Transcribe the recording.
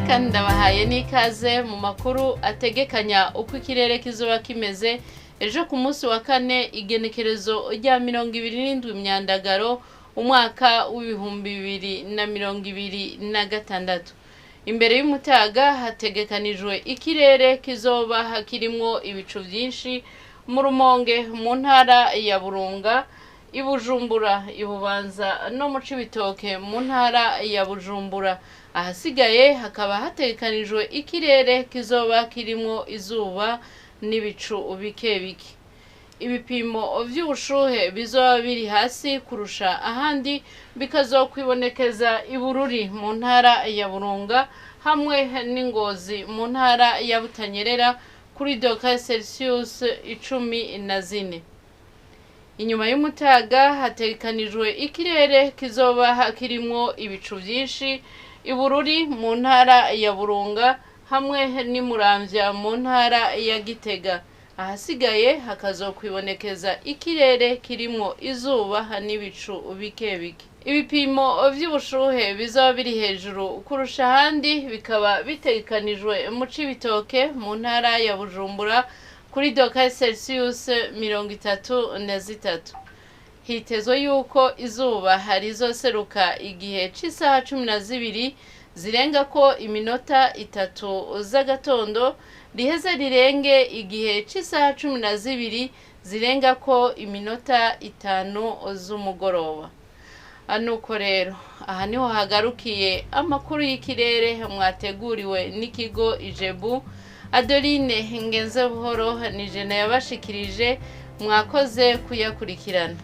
kandi ndabahaye n'ikaze mu makuru ategekanya uko ikirere kizoba kimeze ejo ku munsi wa kane igenekerezo rya 27 Myandagaro umwaka w'ibihumbi 2026. Imbere y'umutaga hategekanijwe ikirere kizoba kirimwo ibicu vyinshi mu Rumonge, mu ntara ya Burunga, i Bujumbura, i Bubanza no mu Cibitoke mu ntara ya Bujumbura. Ahasigaye hakaba hategekanijwe ikirere kizoba kirimwo izuba n'ibicu bike bike. Ibipimo vy'ubushuhe bizoba biri hasi kurusha ahandi bikazokwibonekeza i Bururi mu ntara ya Burunga hamwe n'Ingozi mu ntara ya Butanyerera kuri °C 14. Inyuma y'umutaga hategekanijwe ikirere kizoba kirimwo ibicu vyinshi i Bururi mu ntara ya Burunga hamwe n'imuramvya mu ntara ya Gitega. Ahasigaye hakazokwibonekeza ikirere kirimwo izuba n'ibicu bike bike. Ibipimo vy'ubushuhe bizoba biri hejuru kurusha ahandi bikaba bitegekanijwe mu Cibitoke mu ntara ya Bujumbura kuri °C 33. Hitezwe yuko izuba harizoseruka igihe c'isaha 12 zirenga ko iminota 3 z'agatondo, riheze rirenge igihe c'isaha 12 zirenga ko iminota 5 z'umugoroba. Anuko rero aha niho hagarukiye amakuru y'ikirere mwateguriwe n'ikigo Ijebu. Adeline Ngenzebuhoro nije yabashikirije, mwakoze kuyakurikirana.